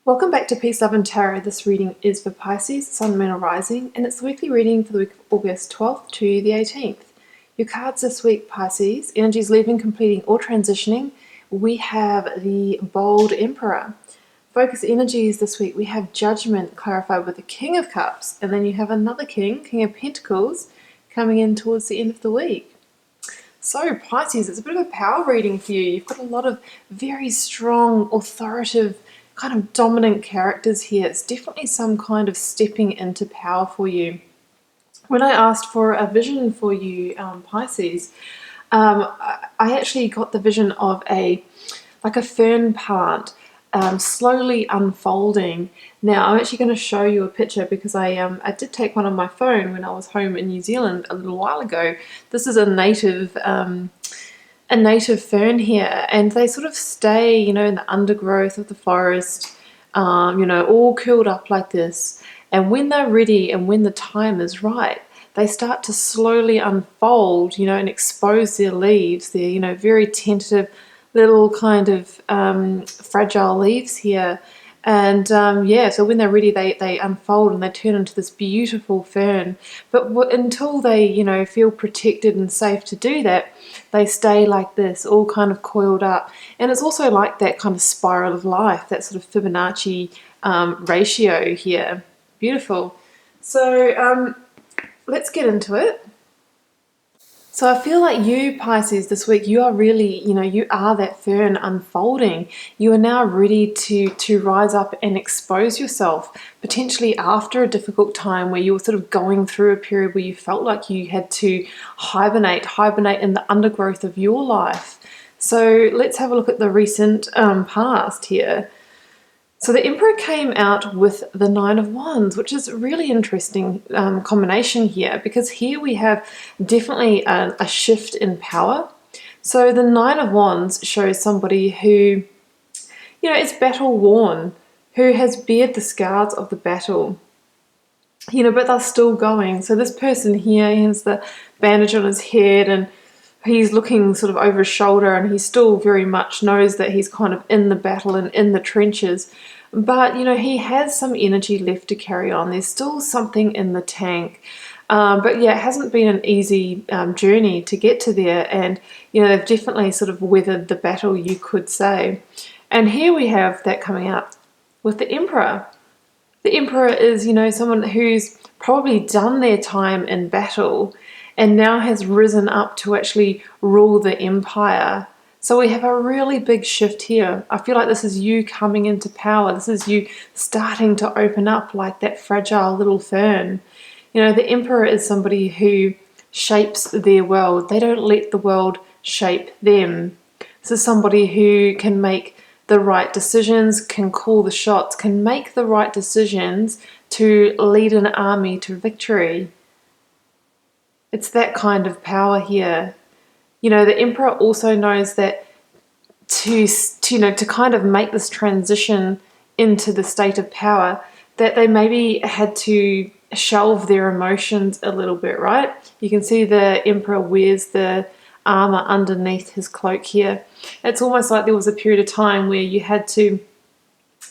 Welcome back to Peace, Love and Tarot. This reading is for Pisces, Sun, Moon or Rising, and it's the weekly reading for the week of August 12th to the 18th. Your cards this week, Pisces: energies leaving, completing or transitioning. We have the bold Emperor. Focus energies this week, we have Judgment clarified with the King of Cups, and then you have another King, King of Pentacles, coming in towards the end of the week. So Pisces, it's a bit of a power reading for you. You've got a lot of very strong, authoritative, kind of dominant characters here. It's definitely some kind of stepping into power for you. When I asked for a vision for you, Pisces, I actually got the vision of like a fern plant slowly unfolding. Now I'm actually going to show you a picture because I did take one on my phone when I was home in New Zealand a little while ago. This is a native fern here, and they sort of stay, in the undergrowth of the forest, all curled up like this. And when they're ready and when the time is right, they start to slowly unfold, and expose their leaves. They're, very tentative little kind of fragile leaves here. And so when they're ready, they unfold and they turn into this beautiful fern. But until they, feel protected and safe to do that, they stay like this, all kind of coiled up. And it's also like that kind of spiral of life, that sort of Fibonacci ratio here. Beautiful. So let's get into it. So I feel like you, Pisces, this week, you are really, you are that fern unfolding. You are now ready to rise up and expose yourself, potentially after a difficult time where you were sort of going through a period where you felt like you had to hibernate in the undergrowth of your life. So let's have a look at the recent past here. So the Emperor came out with the Nine of Wands, which is a really interesting combination here, because here we have definitely a shift in power. So the Nine of Wands shows somebody who, is battle worn, who has bared the scars of the battle, but they're still going. So this person here, he has the bandage on his head and he's looking sort of over his shoulder, and he still very much knows that he's kind of in the battle and in the trenches. But, he has some energy left to carry on. There's still something in the tank. But yeah, it hasn't been an easy journey to get to there. And, they've definitely sort of weathered the battle, you could say. And here we have that coming up with the Emperor. The Emperor is, someone who's probably done their time in battle and now has risen up to actually rule the empire. So we have a really big shift here. I feel like this is you coming into power. This is you starting to open up like that fragile little fern. The Emperor is somebody who shapes their world. They don't let the world shape them. This is somebody who can make the right decisions, can call the shots, can make the right decisions to lead an army to victory. It's that kind of power here. The Emperor also knows that to kind of make this transition into the state of power, that they maybe had to shelve their emotions a little bit, right? You can see the Emperor wears the armor underneath his cloak here. It's almost like there was a period of time where you had to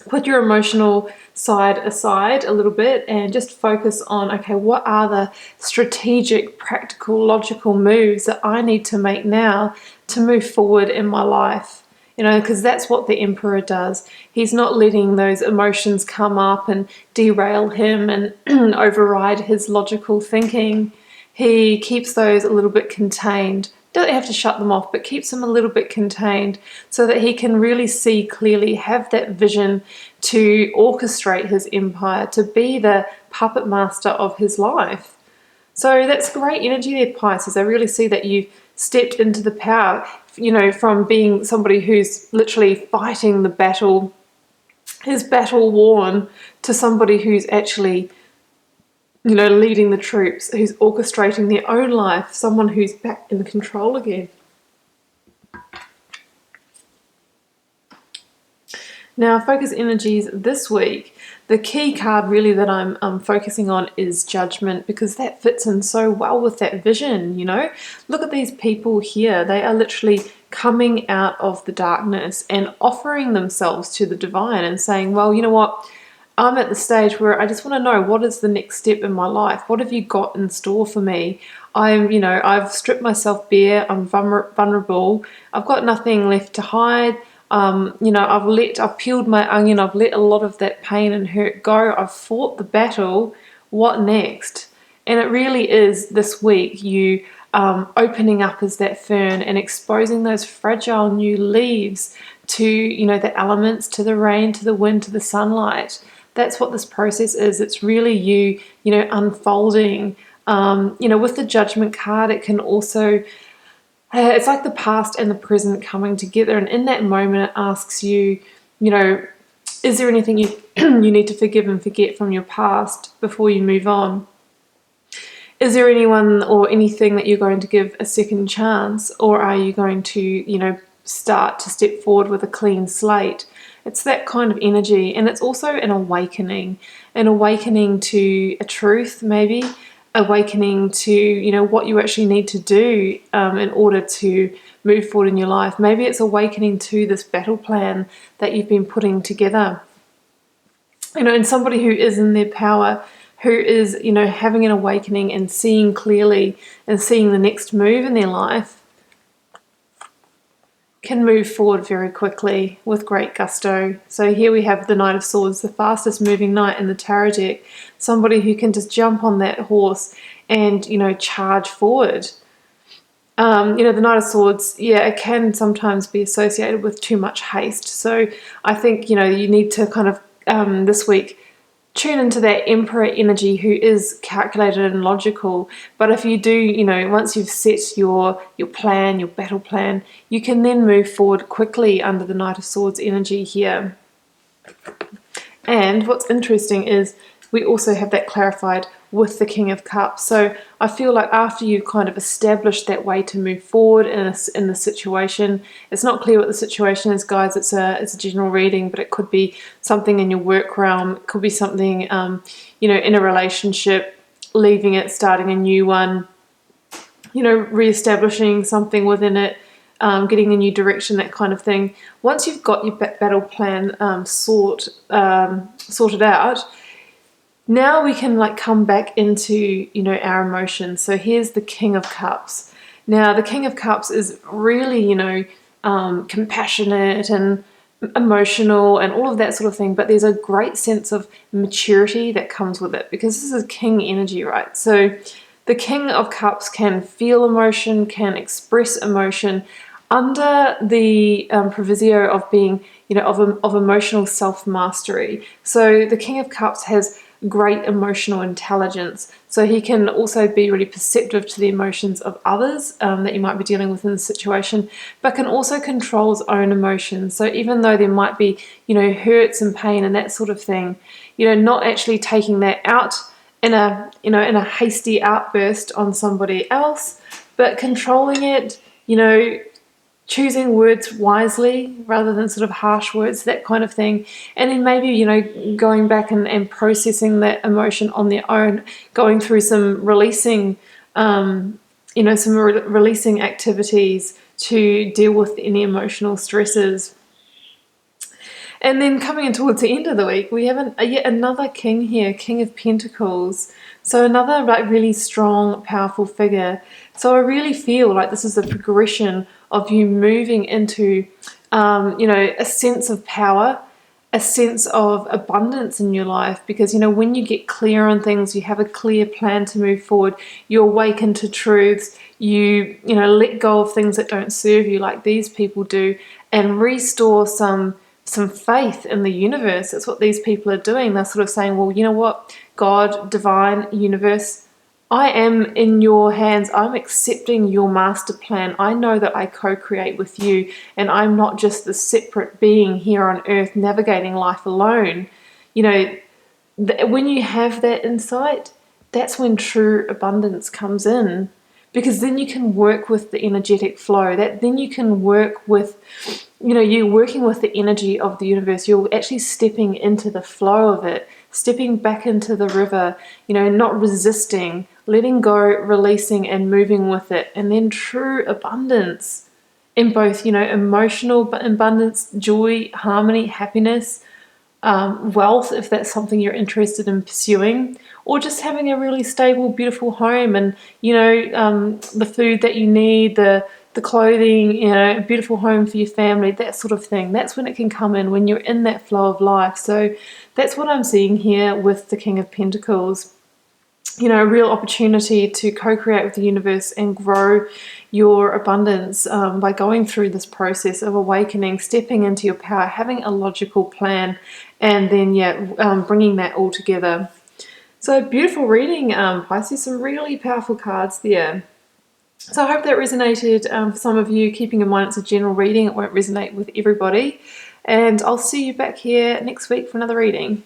put your emotional side aside a little bit and just focus on, okay, what are the strategic, practical, logical moves that I need to make now to move forward in my life? Because that's what the Emperor does. He's not letting those emotions come up and derail him and override his logical thinking. He keeps those a little bit contained. Doesn't have to shut them off, but keeps them a little bit contained so that he can really see clearly, have that vision to orchestrate his empire, to be the puppet master of his life. So that's great energy there, Pisces. I really see that you stepped into the power, from being somebody who's literally fighting the battle, is battle worn, to somebody who's actually leading the troops, who's orchestrating their own life, someone who's back in control again. Now, focus energies this week. The key card really that I'm focusing on is Judgment, because that fits in so well with that vision, Look at these people here. They are literally coming out of the darkness and offering themselves to the divine and saying, well, you know what? I'm at the stage where I just want to know, what is the next step in my life? What have you got in store for me? I've stripped myself bare. I'm vulnerable. I've got nothing left to hide. I've peeled my onion. I've let a lot of that pain and hurt go. I've fought the battle. What next? And it really is this week you opening up as that fern and exposing those fragile new leaves to, the elements, to the rain, to the wind, to the sunlight. That's what this process is. It's really you, unfolding. With the Judgment card, it can also, it's like the past and the present coming together. And in that moment, it asks you, is there anything you, you need to forgive and forget from your past before you move on? Is there anyone or anything that you're going to give a second chance? Or are you going to, start to step forward with a clean slate? It's that kind of energy. And it's also an awakening to a truth, maybe awakening to, what you actually need to do in order to move forward in your life. Maybe it's awakening to this battle plan that you've been putting together. And somebody who is in their power, who is, having an awakening and seeing clearly and seeing the next move in their life, can move forward very quickly with great gusto. So here we have the Knight of Swords, the fastest moving knight in the tarot deck. Somebody who can just jump on that horse and, charge forward. The Knight of Swords, it can sometimes be associated with too much haste. So I think, you need to kind of this week tune into that Emperor energy, who is calculated and logical. But if you do, once you've set your plan, your battle plan, you can then move forward quickly under the Knight of Swords energy here. And what's interesting is we also have that clarified with the King of Cups. So I feel like after you've kind of established that way to move forward in the situation, it's not clear what the situation is, guys. It's a general reading, but it could be something in your work realm. It could be something, in a relationship, leaving it, starting a new one, reestablishing something within it, getting a new direction, that kind of thing. Once you've got your battle plan sorted out, now we can come back into, our emotions. So here's the King of Cups. Now the King of Cups is really, compassionate and emotional and all of that sort of thing. But there's a great sense of maturity that comes with it, because this is king energy, right? So the King of Cups can feel emotion, can express emotion under the proviso of being, of emotional self-mastery. So the King of Cups has great emotional intelligence. So he can also be really perceptive to the emotions of others that you might be dealing with in the situation, but can also control his own emotions. So even though there might be, hurts and pain and that sort of thing, not actually taking that out in a hasty outburst on somebody else, but controlling it, choosing words wisely rather than sort of harsh words, that kind of thing. And then maybe, going back and processing that emotion on their own, going through some releasing, releasing activities to deal with any emotional stresses. And then coming in towards the end of the week, we have yet another king here, King of Pentacles. So another really strong, powerful figure. So I really feel like this is a progression of you moving into, a sense of power, a sense of abundance in your life. Because, when you get clear on things, you have a clear plan to move forward, you awaken to truths, you let go of things that don't serve you like these people do, and restore some faith in the universe. That's what these people are doing. They're sort of saying, well, you know what, God, divine, universe, I am in your hands. I'm accepting your master plan. I know that I co-create with you, and I'm not just the separate being here on earth navigating life alone. When you have that insight, that's when true abundance comes in, because then you can work with the energetic flow. Then you can work with, you're working with the energy of the universe. You're actually stepping into the flow of it, stepping back into the river, not resisting, letting go, releasing and moving with it. And then true abundance in both, you know, emotional abundance, joy, harmony, happiness, wealth, if that's something you're interested in pursuing, or just having a really stable, beautiful home, and you know, the food that you need, the clothing, you know, a beautiful home for your family, that sort of thing. That's when it can come in, when you're in that flow of life. So that's what I'm seeing here with the King of Pentacles. You know, a real opportunity to co-create with the universe and grow your abundance by going through this process of awakening, stepping into your power, having a logical plan, and then bringing that all together. So beautiful reading, Pisces. Some really powerful cards there. So I hope that resonated for some of you. Keeping in mind it's a general reading, it won't resonate with everybody. And I'll see you back here next week for another reading.